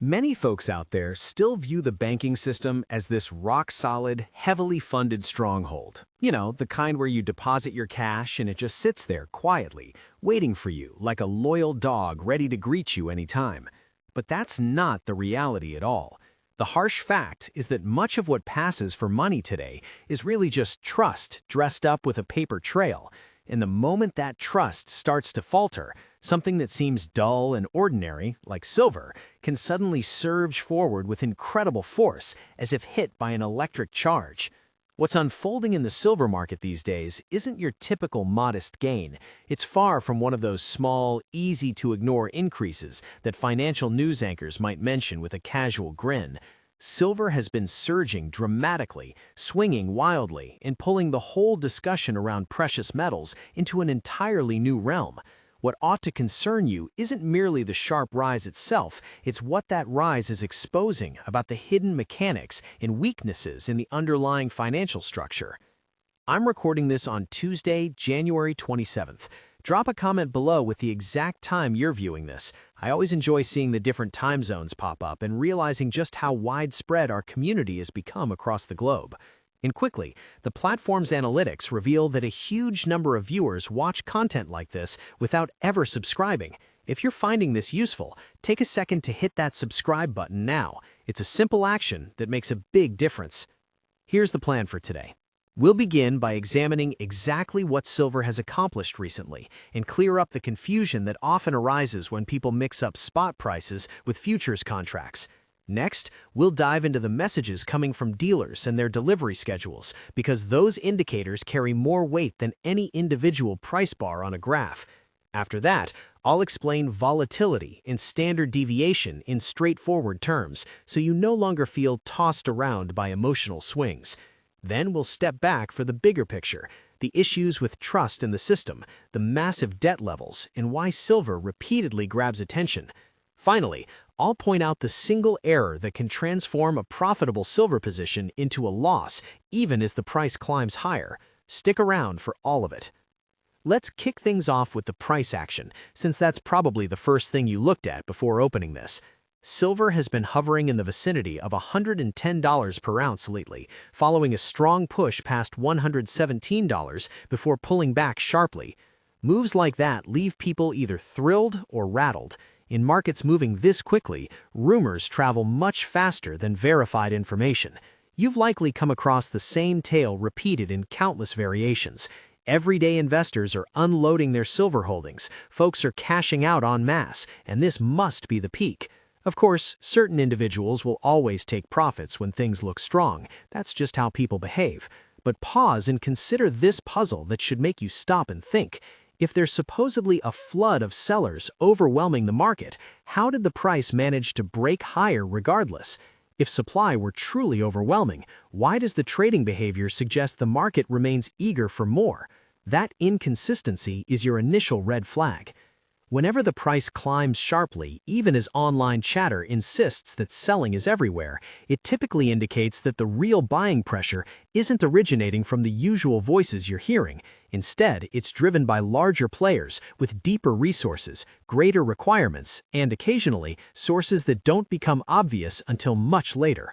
Many folks out there still view the banking system as this rock-solid, heavily funded stronghold. You know, the kind where you deposit your cash and it just sits there quietly, waiting for you like a loyal dog ready to greet you anytime. But that's not the reality at all. The harsh fact is that much of what passes for money today is really just trust dressed up with a paper trail. And the moment that trust starts to falter, something that seems dull and ordinary, like silver, can suddenly surge forward with incredible force, as if hit by an electric charge. What's unfolding in the silver market these days isn't your typical modest gain. It's far from one of those small, easy-to-ignore increases that financial news anchors might mention with a casual grin. Silver has been surging dramatically, swinging wildly, and pulling the whole discussion around precious metals into an entirely new realm. What ought to concern you isn't merely the sharp rise itself, it's what that rise is exposing about the hidden mechanics and weaknesses in the underlying financial structure. I'm recording this on Tuesday, January 27th. Drop a comment below with the exact time you're viewing this. I always enjoy seeing the different time zones pop up and realizing just how widespread our community has become across the globe. And quickly, the platform's analytics reveal that a huge number of viewers watch content like this without ever subscribing. If you're finding this useful, take a second to hit that subscribe button now. It's a simple action that makes a big difference. Here's the plan for today. We'll begin by examining exactly what silver has accomplished recently and clear up the confusion that often arises when people mix up spot prices with futures contracts. Next, we'll dive into the messages coming from dealers and their delivery schedules, because those indicators carry more weight than any individual price bar on a graph. After that, I'll explain volatility and standard deviation in straightforward terms, so you no longer feel tossed around by emotional swings. Then we'll step back for the bigger picture, the issues with trust in the system, the massive debt levels, and why silver repeatedly grabs attention. Finally, I'll point out the single error that can transform a profitable silver position into a loss, even as the price climbs higher. Stick around for all of it. Let's kick things off with the price action, since that's probably the first thing you looked at before opening this. Silver has been hovering in the vicinity of $110 per ounce lately, following a strong push past $117 before pulling back sharply. Moves like that leave people either thrilled or rattled. In markets moving this quickly, rumors travel much faster than verified information. You've likely come across the same tale repeated in countless variations. Everyday investors are unloading their silver holdings, folks are cashing out en masse, and this must be the peak. Of course, certain individuals will always take profits when things look strong. That's just how people behave. But pause and consider this puzzle that should make you stop and think. If there's supposedly a flood of sellers overwhelming the market, how did the price manage to break higher regardless? If supply were truly overwhelming, why does the trading behavior suggest the market remains eager for more? That inconsistency is your initial red flag. Whenever the price climbs sharply, even as online chatter insists that selling is everywhere, it typically indicates that the real buying pressure isn't originating from the usual voices you're hearing. Instead, it's driven by larger players with deeper resources, greater requirements, and occasionally, sources that don't become obvious until much later.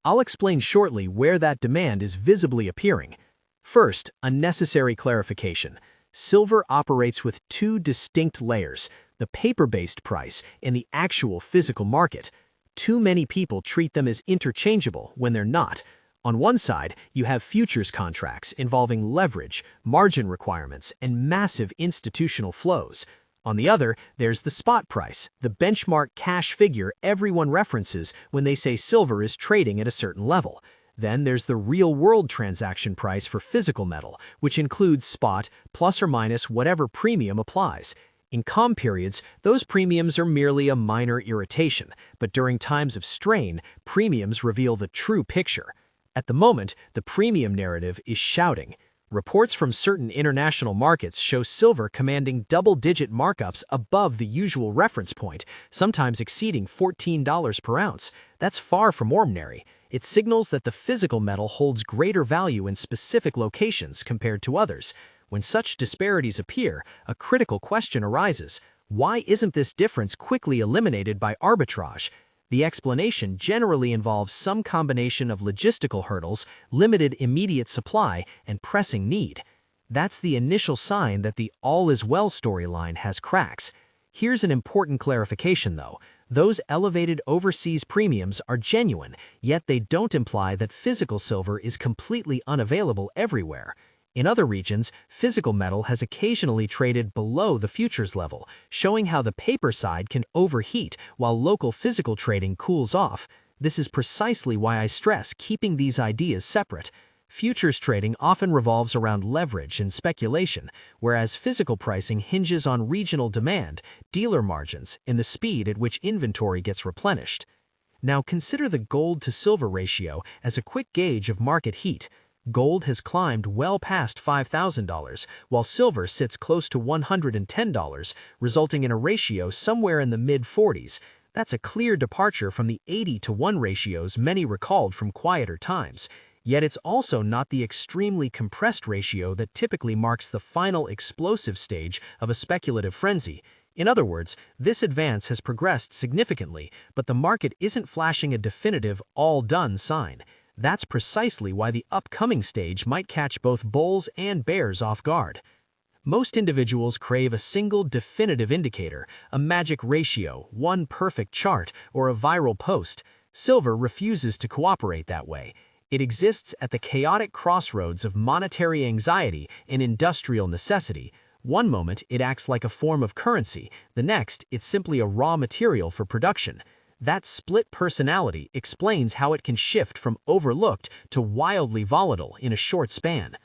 I'll explain shortly where that demand is visibly appearing. First, a necessary clarification. Silver operates with two distinct layers, the paper-based price and the actual physical market. Too many people treat them as interchangeable when they're not. On one side, you have futures contracts involving leverage, margin requirements, and massive institutional flows. On the other, there's the spot price, the benchmark cash figure everyone references when they say silver is trading at a certain level. Then there's the real-world transaction price for physical metal, which includes spot plus or minus whatever premium applies. In calm periods, those premiums are merely a minor irritation, but during times of strain, premiums reveal the true picture. At the moment, the premium narrative is shouting. Reports from certain international markets show silver commanding double-digit markups above the usual reference point, sometimes exceeding $14 per ounce. That's far from ordinary. It signals that the physical metal holds greater value in specific locations compared to others. When such disparities appear, a critical question arises. Why isn't this difference quickly eliminated by arbitrage? The explanation generally involves some combination of logistical hurdles, limited immediate supply, and pressing need. That's the initial sign that the all is well storyline has cracks. Here's an important clarification though. Those elevated overseas premiums are genuine, yet they don't imply that physical silver is completely unavailable everywhere. In other regions, physical metal has occasionally traded below the futures level, showing how the paper side can overheat while local physical trading cools off. This is precisely why I stress keeping these ideas separate. Futures trading often revolves around leverage and speculation, whereas physical pricing hinges on regional demand, dealer margins, and the speed at which inventory gets replenished. Now consider the gold-to-silver ratio as a quick gauge of market heat. Gold has climbed well past $5,000, while silver sits close to $110, resulting in a ratio somewhere in the mid-40s. That's a clear departure from the 80-to-1 ratios many recalled from quieter times. Yet it's also not the extremely compressed ratio that typically marks the final explosive stage of a speculative frenzy. In other words, this advance has progressed significantly, but the market isn't flashing a definitive all-done sign. That's precisely why the upcoming stage might catch both bulls and bears off guard. Most individuals crave a single definitive indicator, a magic ratio, one perfect chart, or a viral post. Silver refuses to cooperate that way. It exists at the chaotic crossroads of monetary anxiety and industrial necessity. One moment, it acts like a form of currency. The next, it's simply a raw material for production. That split personality explains how it can shift from overlooked to wildly volatile in a short span.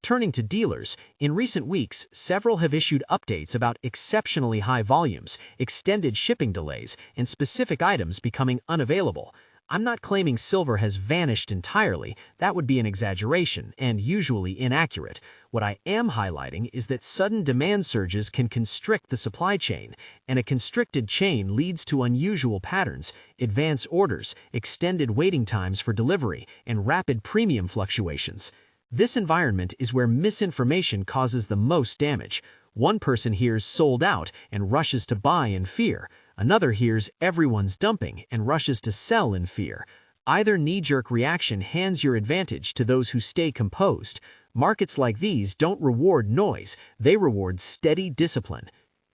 Turning to dealers, in recent weeks, several have issued updates about exceptionally high volumes, extended shipping delays, and specific items becoming unavailable. I'm not claiming silver has vanished entirely. That would be an exaggeration and usually inaccurate. What I am highlighting is that sudden demand surges can constrict the supply chain, and a constricted chain leads to unusual patterns, advance orders, extended waiting times for delivery, and rapid premium fluctuations. This environment is where misinformation causes the most damage. One person hears sold out and rushes to buy in fear. Another hears everyone's dumping and rushes to sell in fear. Either knee-jerk reaction hands your advantage to those who stay composed. Markets like these don't reward noise, they reward steady discipline.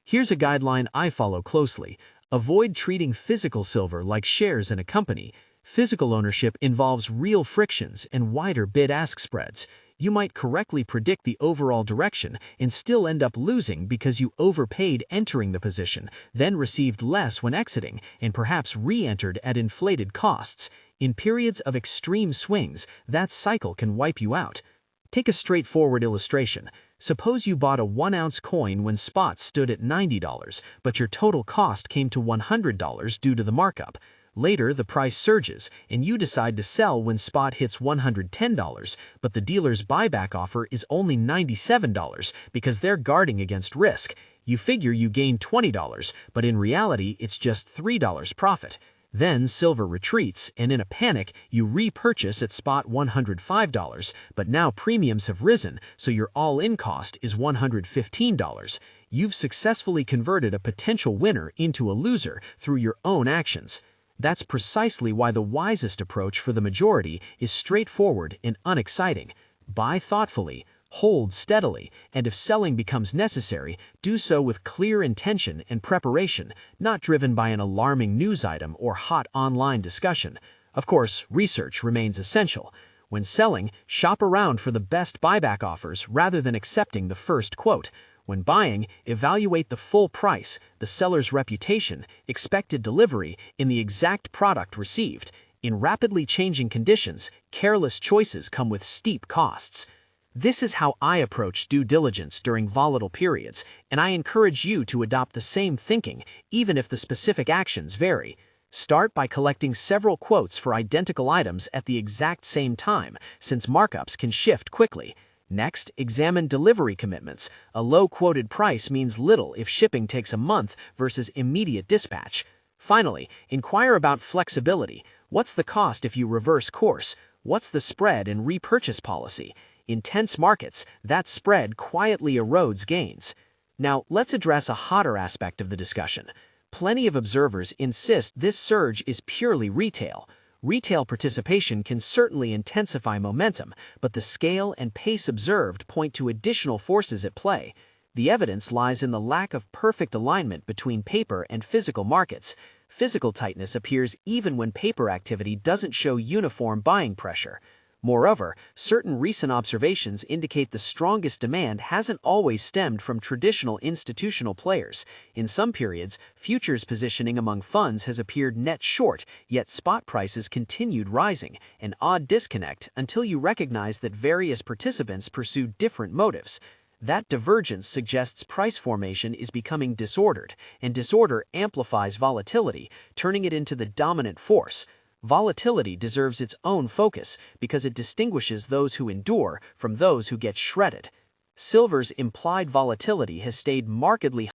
Here's a guideline I follow closely. Avoid treating physical silver like shares in a company. Physical ownership involves real frictions and wider bid-ask spreads. You might correctly predict the overall direction and still end up losing because you overpaid entering the position, then received less when exiting, and perhaps re-entered at inflated costs. In periods of extreme swings, that cycle can wipe you out. Take a straightforward illustration. Suppose you bought a 1-ounce coin when spot stood at $90, but your total cost came to $100 due to the markup. Later, the price surges, and you decide to sell when spot hits $110, but the dealer's buyback offer is only $97 because they're guarding against risk. You figure you gain $20, but in reality, it's just $3 profit. Then silver retreats, and in a panic, you repurchase at spot $105, but now premiums have risen, so your all-in cost is $115. You've successfully converted a potential winner into a loser through your own actions. That's precisely why the wisest approach for the majority is straightforward and unexciting. Buy thoughtfully, hold steadily, and if selling becomes necessary, do so with clear intention and preparation, not driven by an alarming news item or hot online discussion. Of course, research remains essential. When selling, shop around for the best buyback offers rather than accepting the first quote. When buying, evaluate the full price, the seller's reputation, expected delivery, and the exact product received. In rapidly changing conditions, careless choices come with steep costs. This is how I approach due diligence during volatile periods, and I encourage you to adopt the same thinking, even if the specific actions vary. Start by collecting several quotes for identical items at the exact same time, since markups can shift quickly. Next, examine delivery commitments. A low quoted price means little if shipping takes a month versus immediate dispatch. Finally, inquire about flexibility. What's the cost if you reverse course? What's the spread in repurchase policy? In tense markets, that spread quietly erodes gains. Now, let's address a hotter aspect of the discussion. Plenty of observers insist this surge is purely retail. Retail participation can certainly intensify momentum, but the scale and pace observed point to additional forces at play. The evidence lies in the lack of perfect alignment between paper and physical markets. Physical tightness appears even when paper activity doesn't show uniform buying pressure. Moreover, certain recent observations indicate the strongest demand hasn't always stemmed from traditional institutional players. In some periods, futures positioning among funds has appeared net short, yet spot prices continued rising, an odd disconnect until you recognize that various participants pursue different motives. That divergence suggests price formation is becoming disordered, and disorder amplifies volatility, turning it into the dominant force. Volatility deserves its own focus because it distinguishes those who endure from those who get shredded. Silver's implied volatility has stayed markedly